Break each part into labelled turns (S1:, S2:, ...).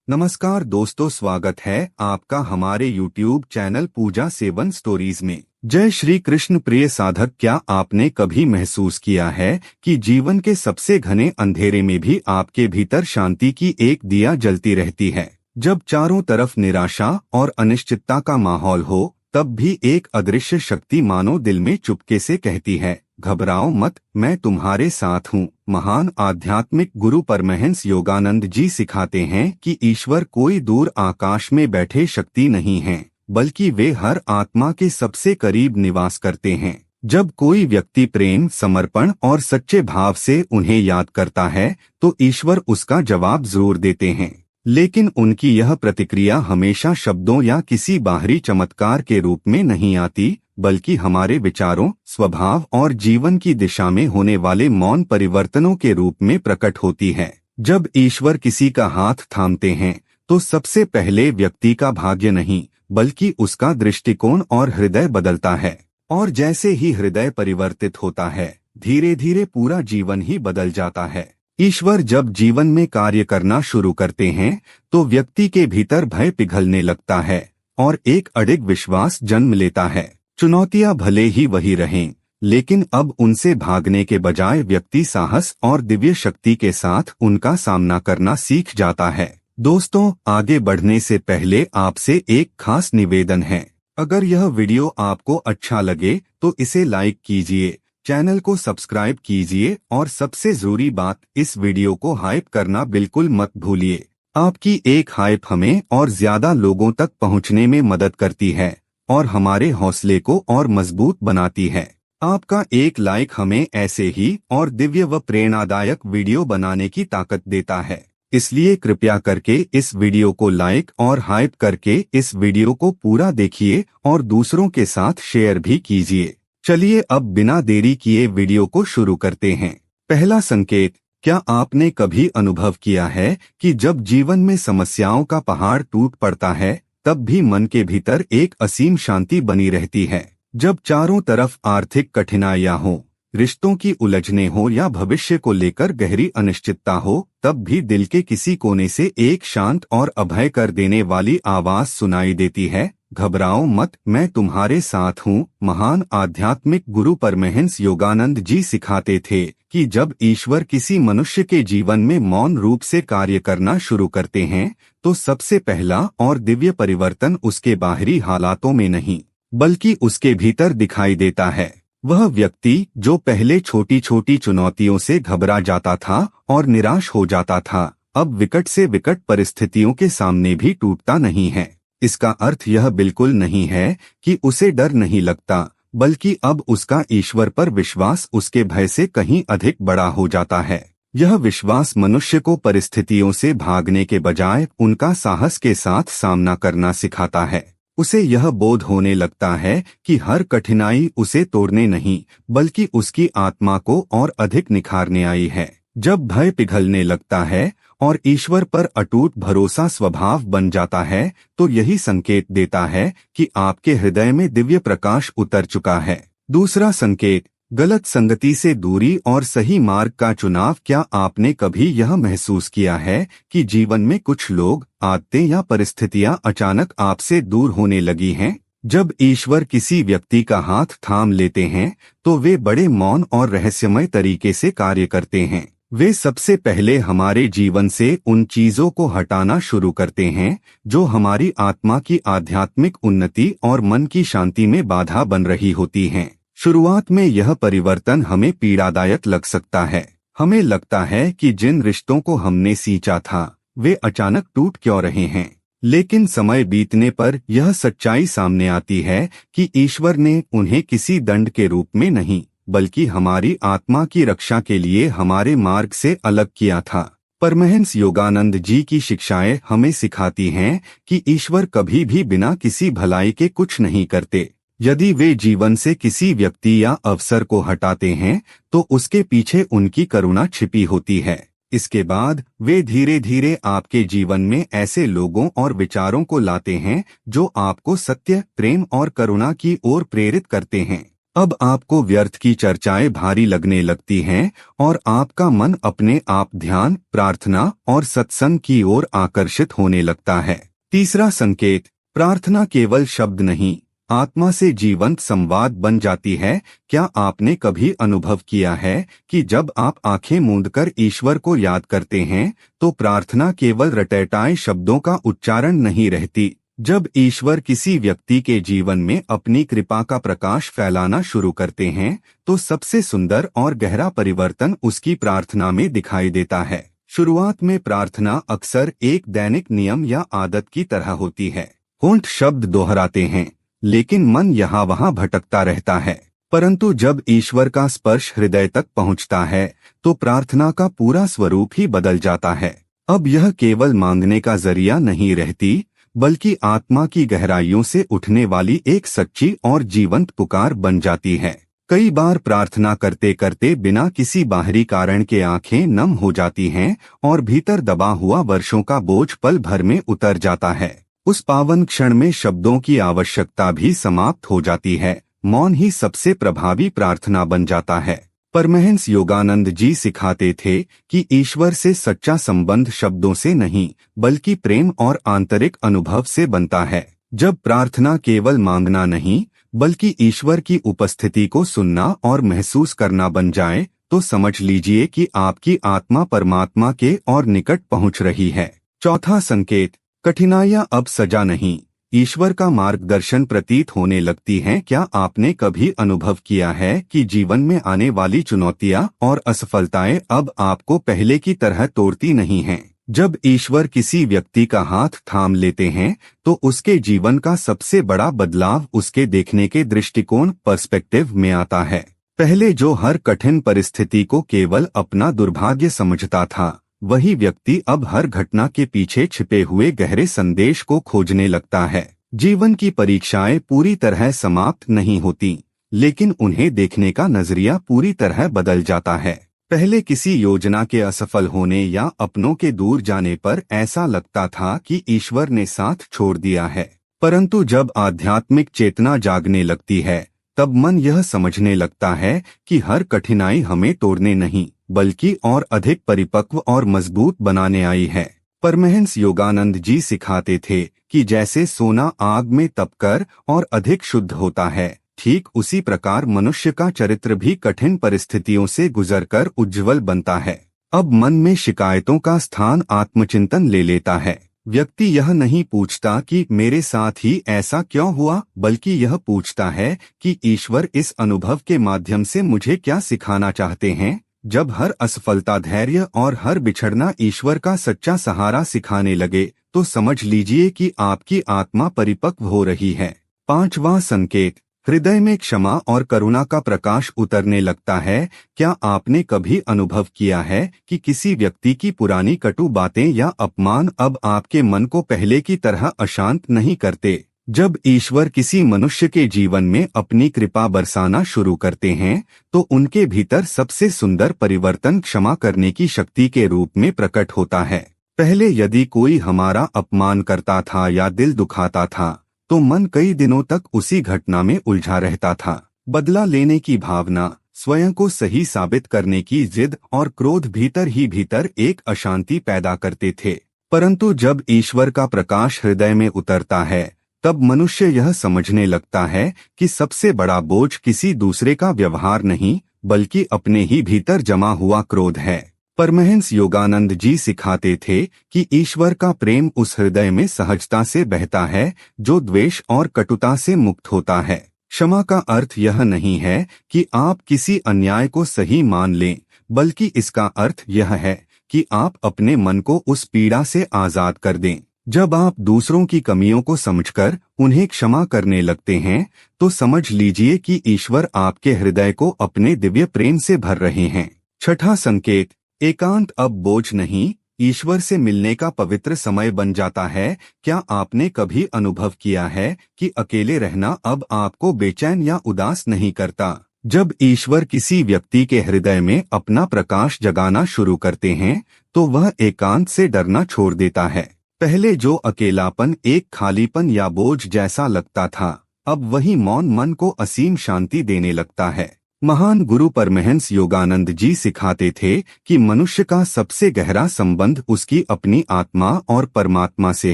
S1: नमस्कार दोस्तों, स्वागत है आपका हमारे YouTube चैनल पूजा सेवन स्टोरीज में। जय श्री कृष्ण। प्रिय साधक, क्या आपने कभी महसूस किया है कि जीवन के सबसे घने अंधेरे में भी आपके भीतर शांति की एक दिया जलती रहती है? जब चारों तरफ निराशा और अनिश्चितता का माहौल हो, तब भी एक अदृश्य शक्ति मानो दिल में चुपके से कहती है, घबराओ मत, मैं तुम्हारे साथ हूँ। महान आध्यात्मिक गुरु परमहंस योगानंद जी सिखाते हैं कि ईश्वर कोई दूर आकाश में बैठे शक्ति नहीं है, बल्कि वे हर आत्मा के सबसे करीब निवास करते हैं। जब कोई व्यक्ति प्रेम, समर्पण और सच्चे भाव से उन्हें याद करता है, तो ईश्वर उसका जवाब जरूर देते हैं। लेकिन उनकी यह प्रतिक्रिया हमेशा शब्दों या किसी बाहरी चमत्कार के रूप में नहीं आती, बल्कि हमारे विचारों, स्वभाव और जीवन की दिशा में होने वाले मौन परिवर्तनों के रूप में प्रकट होती है। जब ईश्वर किसी का हाथ थामते हैं, तो सबसे पहले व्यक्ति का भाग्य नहीं, बल्कि उसका दृष्टिकोण और हृदय बदलता है। और जैसे ही हृदय परिवर्तित होता है, धीरे धीरे पूरा जीवन ही बदल जाता है। ईश्वर जब जीवन में कार्य करना शुरू करते हैं, तो व्यक्ति के भीतर भय पिघलने लगता है और एक अडिग विश्वास जन्म लेता है। चुनौतियां भले ही वही रहें, लेकिन अब उनसे भागने के बजाय व्यक्ति साहस और दिव्य शक्ति के साथ उनका सामना करना सीख जाता है। दोस्तों, आगे बढ़ने से पहले आपसे एक खास निवेदन है। अगर यह वीडियो आपको अच्छा लगे तो इसे लाइक कीजिए, चैनल को सब्सक्राइब कीजिए और सबसे जरूरी बात, इस वीडियो को हाइप करना बिल्कुल मत भूलिए। आपकी एक हाइप हमें और ज्यादा लोगों तक पहुंचने में मदद करती है और हमारे हौसले को और मजबूत बनाती है। आपका एक लाइक हमें ऐसे ही और दिव्य व प्रेरणादायक वीडियो बनाने की ताकत देता है। इसलिए कृपया करके इस वीडियो को लाइक और हाइप करके इस वीडियो को पूरा देखिए और दूसरों के साथ शेयर भी कीजिए। चलिए अब बिना देरी किए वीडियो को शुरू करते हैं। पहला संकेत, क्या आपने कभी अनुभव किया है कि जब जीवन में समस्याओं का पहाड़ टूट पड़ता है, तब भी मन के भीतर एक असीम शांति बनी रहती है? जब चारों तरफ आर्थिक कठिनाइयां हो, रिश्तों की उलझने हो या भविष्य को लेकर गहरी अनिश्चितता हो, तब भी दिल के किसी कोने से एक शांत और अभय कर देने वाली आवाज सुनाई देती है, घबराओ मत, मैं तुम्हारे साथ हूँ। महान आध्यात्मिक गुरु परमहंस योगानंद जी सिखाते थे कि जब ईश्वर किसी मनुष्य के जीवन में मौन रूप से कार्य करना शुरू करते हैं, तो सबसे पहला और दिव्य परिवर्तन उसके बाहरी हालातों में नहीं, बल्कि उसके भीतर दिखाई देता है। वह व्यक्ति जो पहले छोटी छोटी चुनौतियों से घबरा जाता था और निराश हो जाता था, अब विकट से विकट परिस्थितियों के सामने भी टूटता नहीं है। इसका अर्थ यह बिल्कुल नहीं है कि उसे डर नहीं लगता, बल्कि अब उसका ईश्वर पर विश्वास उसके भय से कहीं अधिक बड़ा हो जाता है। यह विश्वास मनुष्य को परिस्थितियों से भागने के बजाय उनका साहस के साथ सामना करना सिखाता है। उसे यह बोध होने लगता है कि हर कठिनाई उसे तोड़ने नहीं, बल्कि उसकी आत्मा को और अधिक निखारने आई है। जब भय पिघलने लगता है और ईश्वर पर अटूट भरोसा स्वभाव बन जाता है, तो यही संकेत देता है कि आपके हृदय में दिव्य प्रकाश उतर चुका है। दूसरा संकेत, गलत संगति से दूरी और सही मार्ग का चुनाव। क्या आपने कभी यह महसूस किया है कि जीवन में कुछ लोग, आदतें या परिस्थितियां अचानक आपसे दूर होने लगी हैं? जब ईश्वर किसी व्यक्ति का हाथ थाम लेते हैं, तो वे बड़े मौन और रहस्यमय तरीके से कार्य करते हैं। वे सबसे पहले हमारे जीवन से उन चीजों को हटाना शुरू करते हैं जो हमारी आत्मा की आध्यात्मिक उन्नति और मन की शांति में बाधा बन रही होती हैं। शुरुआत में यह परिवर्तन हमें पीड़ादायक लग सकता है। हमें लगता है कि जिन रिश्तों को हमने सींचा था, वे अचानक टूट क्यों रहे हैं। लेकिन समय बीतने पर यह सच्चाई सामने आती है कि ईश्वर ने उन्हें किसी दंड के रूप में नहीं, बल्कि हमारी आत्मा की रक्षा के लिए हमारे मार्ग से अलग किया था। परमहंस योगानंद जी की शिक्षाएं हमें सिखाती हैं कि ईश्वर कभी भी बिना किसी भलाई के कुछ नहीं करते। यदि वे जीवन से किसी व्यक्ति या अवसर को हटाते हैं, तो उसके पीछे उनकी करुणा छिपी होती है। इसके बाद वे धीरे धीरे आपके जीवन में ऐसे लोगों और विचारों को लाते हैं जो आपको सत्य, प्रेम और करुणा की ओर प्रेरित करते हैं। अब आपको व्यर्थ की चर्चाएं भारी लगने लगती हैं और आपका मन अपने आप ध्यान, प्रार्थना और सत्संग की ओर आकर्षित होने लगता है। तीसरा संकेत, प्रार्थना केवल शब्द नहीं, आत्मा से जीवंत संवाद बन जाती है। क्या आपने कभी अनुभव किया है कि जब आप आंखें मूंदकर ईश्वर को याद करते हैं तो प्रार्थना केवल रटैटाए शब्दों का उच्चारण नहीं रहती। जब ईश्वर किसी व्यक्ति के जीवन में अपनी कृपा का प्रकाश फैलाना शुरू करते हैं तो सबसे सुंदर और गहरा परिवर्तन उसकी प्रार्थना में दिखाई देता है। शुरुआत में प्रार्थना अक्सर एक दैनिक नियम या आदत की तरह होती है। होंठ शब्द दोहराते हैं, लेकिन मन यहाँ वहाँ भटकता रहता है। परंतु जब ईश्वर का स्पर्श हृदय तक पहुँचता है तो प्रार्थना का पूरा स्वरूप ही बदल जाता है। अब यह केवल मांगने का जरिया नहीं रहती, बल्कि आत्मा की गहराइयों से उठने वाली एक सच्ची और जीवंत पुकार बन जाती है। कई बार प्रार्थना करते करते बिना किसी बाहरी कारण के आंखें नम हो जाती हैं और भीतर दबा हुआ वर्षों का बोझ पल भर में उतर जाता है। उस पावन क्षण में शब्दों की आवश्यकता भी समाप्त हो जाती है। मौन ही सबसे प्रभावी प्रार्थना बन जाता है। परमहंस योगानंद जी सिखाते थे कि ईश्वर से सच्चा संबंध शब्दों से नहीं, बल्कि प्रेम और आंतरिक अनुभव से बनता है। जब प्रार्थना केवल मांगना नहीं, बल्कि ईश्वर की उपस्थिति को सुनना और महसूस करना बन जाए, तो समझ लीजिए कि आपकी आत्मा परमात्मा के और निकट पहुंच रही है। चौथा संकेत, कठिनाइयां अब सजा नहीं, ईश्वर का मार्गदर्शन प्रतीत होने लगती हैं। क्या आपने कभी अनुभव किया है कि जीवन में आने वाली चुनौतियां और असफलताएं अब आपको पहले की तरह तोड़ती नहीं हैं? जब ईश्वर किसी व्यक्ति का हाथ थाम लेते हैं तो उसके जीवन का सबसे बड़ा बदलाव उसके देखने के दृष्टिकोण पर्सपेक्टिव में आता है। पहले जो हर कठिन परिस्थिति को केवल अपना दुर्भाग्य समझता था, वही व्यक्ति अब हर घटना के पीछे छिपे हुए गहरे संदेश को खोजने लगता है। जीवन की परीक्षाएं पूरी तरह समाप्त नहीं होती, लेकिन उन्हें देखने का नजरिया पूरी तरह बदल जाता है। पहले किसी योजना के असफल होने या अपनों के दूर जाने पर ऐसा लगता था कि ईश्वर ने साथ छोड़ दिया है। परंतु जब आध्यात्मिक चेतना जागने लगती है, तब मन यह समझने लगता है कि हर कठिनाई हमें तोड़ने नहीं, बल्कि और अधिक परिपक्व और मजबूत बनाने आई है। परमहंस योगानंद जी सिखाते थे कि जैसे सोना आग में तपकर और अधिक शुद्ध होता है, ठीक उसी प्रकार मनुष्य का चरित्र भी कठिन परिस्थितियों से गुजरकर उज्जवल बनता है। अब मन में शिकायतों का स्थान आत्मचिंतन ले लेता है। व्यक्ति यह नहीं पूछता कि मेरे साथ ही ऐसा क्यों हुआ, बल्कि यह पूछता है कि ईश्वर इस अनुभव के माध्यम से मुझे क्या सिखाना चाहते हैं। जब हर असफलता धैर्य और हर बिछड़ना ईश्वर का सच्चा सहारा सिखाने लगे, तो समझ लीजिए कि आपकी आत्मा परिपक्व हो रही है। पांचवां संकेत, हृदय में क्षमा और करुणा का प्रकाश उतरने लगता है। क्या आपने कभी अनुभव किया है कि किसी व्यक्ति की पुरानी कटु बातें या अपमान अब आपके मन को पहले की तरह अशांत नहीं करते? जब ईश्वर किसी मनुष्य के जीवन में अपनी कृपा बरसाना शुरू करते हैं, तो उनके भीतर सबसे सुंदर परिवर्तन क्षमा करने की शक्ति के रूप में प्रकट होता है। पहले यदि कोई हमारा अपमान करता था या दिल दुखाता था, तो मन कई दिनों तक उसी घटना में उलझा रहता था। बदला लेने की भावना, स्वयं को सही साबित करने की जिद और क्रोध भीतर ही भीतर एक अशांति पैदा करते थे। परंतु जब ईश्वर का प्रकाश हृदय में उतरता है, तब मनुष्य यह समझने लगता है कि सबसे बड़ा बोझ किसी दूसरे का व्यवहार नहीं, बल्कि अपने ही भीतर जमा हुआ क्रोध है। परमहंस योगानंद जी सिखाते थे कि ईश्वर का प्रेम उस हृदय में सहजता से बहता है जो द्वेष और कटुता से मुक्त होता है। क्षमा का अर्थ यह नहीं है कि आप किसी अन्याय को सही मान लें, बल्कि इसका अर्थ यह है कि आप अपने मन को उस पीड़ा से आजाद कर दें। जब आप दूसरों की कमियों को समझकर उन्हें क्षमा करने लगते हैं, तो समझ लीजिए कि ईश्वर आपके हृदय को अपने दिव्य प्रेम से भर रहे हैं। छठा संकेत, एकांत अब बोझ नहीं, ईश्वर से मिलने का पवित्र समय बन जाता है। क्या आपने कभी अनुभव किया है कि अकेले रहना अब आपको बेचैन या उदास नहीं करता? जब ईश्वर किसी व्यक्ति के हृदय में अपना प्रकाश जगाना शुरू करते हैं, तो वह एकांत से डरना छोड़ देता है। पहले जो अकेलापन एक खालीपन या बोझ जैसा लगता था, अब वही मौन मन को असीम शांति देने लगता है। महान गुरु परमहंस योगानंद जी सिखाते थे कि मनुष्य का सबसे गहरा संबंध उसकी अपनी आत्मा और परमात्मा से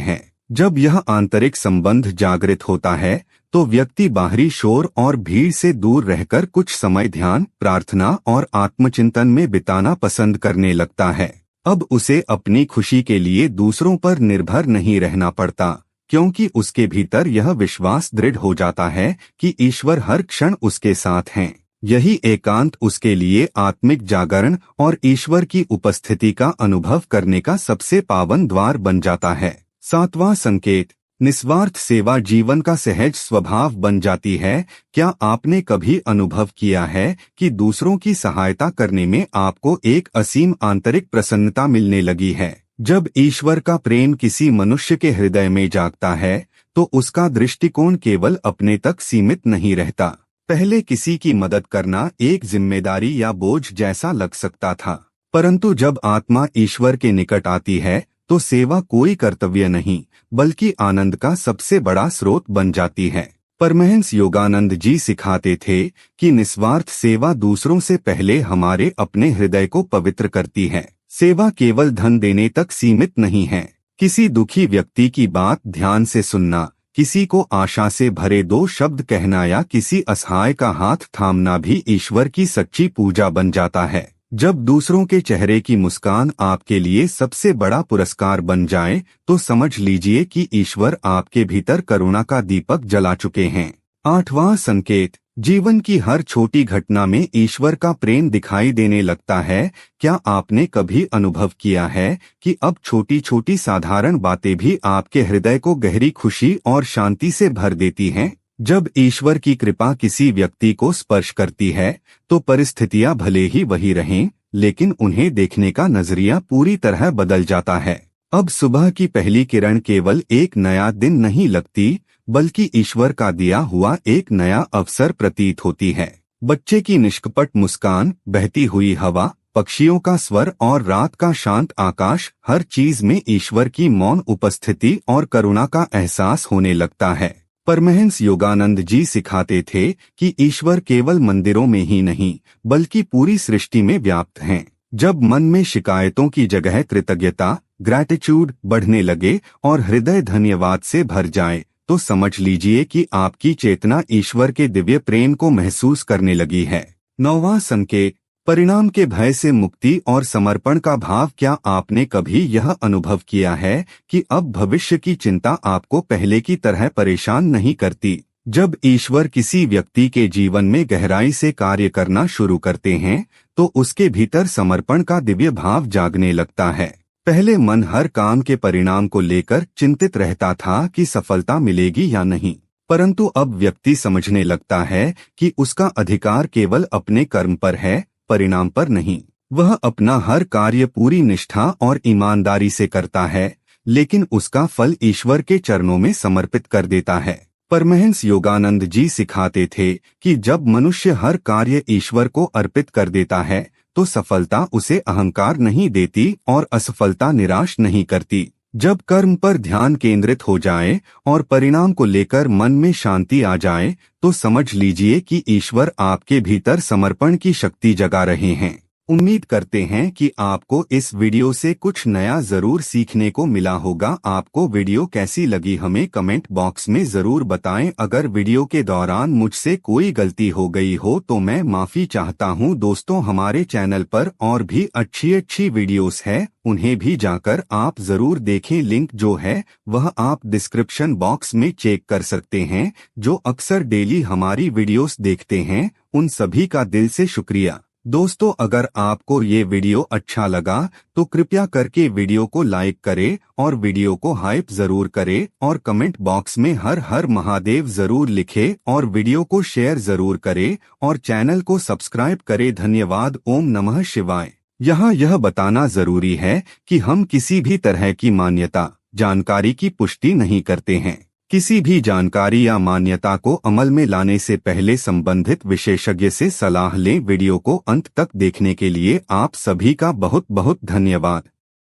S1: है। जब यह आंतरिक संबंध जागृत होता है तो व्यक्ति बाहरी शोर और भीड़ से दूर रहकर कुछ समय ध्यान, प्रार्थना और आत्मचिंतन में बिताना पसंद करने लगता है। अब उसे अपनी खुशी के लिए दूसरों पर निर्भर नहीं रहना पड़ता, क्योंकि उसके भीतर यह विश्वास दृढ़ हो जाता है कि ईश्वर हर क्षण उसके साथ हैं। यही एकांत उसके लिए आत्मिक जागरण और ईश्वर की उपस्थिति का अनुभव करने का सबसे पावन द्वार बन जाता है। 7वां संकेत, निस्वार्थ सेवा जीवन का सहज स्वभाव बन जाती है। क्या आपने कभी अनुभव किया है कि दूसरों की सहायता करने में आपको एक असीम आंतरिक प्रसन्नता मिलने लगी है? जब ईश्वर का प्रेम किसी मनुष्य के हृदय में जागता है तो उसका दृष्टिकोण केवल अपने तक सीमित नहीं रहता। पहले किसी की मदद करना एक जिम्मेदारी या बोझ जैसा लग सकता था, परंतु जब आत्मा ईश्वर के निकट आती है तो सेवा कोई कर्तव्य नहीं बल्कि आनंद का सबसे बड़ा स्रोत बन जाती है। परमहंस योगानंद जी सिखाते थे कि निस्वार्थ सेवा दूसरों से पहले हमारे अपने हृदय को पवित्र करती है। सेवा केवल धन देने तक सीमित नहीं है। किसी दुखी व्यक्ति की बात ध्यान से सुनना, किसी को आशा से भरे 2 शब्द कहना या किसी असहाय का हाथ थामना भी ईश्वर की सच्ची पूजा बन जाता है। जब दूसरों के चेहरे की मुस्कान आपके लिए सबसे बड़ा पुरस्कार बन जाए तो समझ लीजिए कि ईश्वर आपके भीतर करुणा का दीपक जला चुके हैं। 8वां संकेत, जीवन की हर छोटी घटना में ईश्वर का प्रेम दिखाई देने लगता है। क्या आपने कभी अनुभव किया है कि अब छोटी छोटी साधारण बातें भी आपके हृदय को गहरी खुशी और शांति से भर देती हैं? जब ईश्वर की कृपा किसी व्यक्ति को स्पर्श करती है तो परिस्थितियां भले ही वही रहें, लेकिन उन्हें देखने का नजरिया पूरी तरह बदल जाता है। अब सुबह की पहली किरण केवल एक नया दिन नहीं लगती, बल्कि ईश्वर का दिया हुआ एक नया अवसर प्रतीत होती है। बच्चे की निष्कपट मुस्कान, बहती हुई हवा, पक्षियों का स्वर और रात का शांत आकाश, हर चीज में ईश्वर की मौन उपस्थिति और करुणा का एहसास होने लगता है। परमहंस योगानंद जी सिखाते थे कि ईश्वर केवल मंदिरों में ही नहीं बल्कि पूरी सृष्टि में व्याप्त हैं। जब मन में शिकायतों की जगह कृतज्ञता, ग्रैटिट्यूड बढ़ने लगे और हृदय धन्यवाद से भर जाए तो समझ लीजिए कि आपकी चेतना ईश्वर के दिव्य प्रेम को महसूस करने लगी है। 9वां संकेत, परिणाम के भय से मुक्ति और समर्पण का भाव। क्या आपने कभी यह अनुभव किया है कि अब भविष्य की चिंता आपको पहले की तरह परेशान नहीं करती? जब ईश्वर किसी व्यक्ति के जीवन में गहराई से कार्य करना शुरू करते हैं तो उसके भीतर समर्पण का दिव्य भाव जागने लगता है। पहले मन हर काम के परिणाम को लेकर चिंतित रहता था कि सफलता मिलेगी या नहीं, परंतु अब व्यक्ति समझने लगता है कि उसका अधिकार केवल अपने कर्म पर है, परिणाम पर नहीं। वह अपना हर कार्य पूरी निष्ठा और ईमानदारी से करता है, लेकिन उसका फल ईश्वर के चरणों में समर्पित कर देता है। परमहंस योगानंद जी सिखाते थे कि जब मनुष्य हर कार्य ईश्वर को अर्पित कर देता है तो सफलता उसे अहंकार नहीं देती और असफलता निराश नहीं करती। जब कर्म पर ध्यान केंद्रित हो जाए और परिणाम को लेकर मन में शांति आ जाए तो समझ लीजिए कि ईश्वर आपके भीतर समर्पण की शक्ति जगा रहे हैं। उम्मीद करते हैं कि आपको इस वीडियो से कुछ नया जरूर सीखने को मिला होगा। आपको वीडियो कैसी लगी हमें कमेंट बॉक्स में जरूर बताएं। अगर वीडियो के दौरान मुझसे कोई गलती हो गई हो तो मैं माफी चाहता हूं। दोस्तों, हमारे चैनल पर और भी अच्छी वीडियोस है, उन्हें भी जाकर आप जरूर देखें। लिंक जो है वह आप डिस्क्रिप्शन बॉक्स में चेक कर सकते हैं। जो अक्सर डेली हमारी वीडियोस देखते हैं उन सभी का दिल से शुक्रिया। दोस्तों, अगर आपको ये वीडियो अच्छा लगा तो कृपया करके वीडियो को लाइक करें और वीडियो को हाइप जरूर करें और कमेंट बॉक्स में हर हर महादेव जरूर लिखें और वीडियो को शेयर जरूर करें और चैनल को सब्सक्राइब करें। धन्यवाद। ओम नमः शिवाय। यहाँ यह बताना जरूरी है कि हम किसी भी तरह की मान्यता, जानकारी की पुष्टि नहीं करते हैं। किसी भी जानकारी या मान्यता को अमल में लाने से पहले संबंधित विशेषज्ञ से सलाह लें। वीडियो को अंत तक देखने के लिए आप सभी का बहुत बहुत धन्यवाद।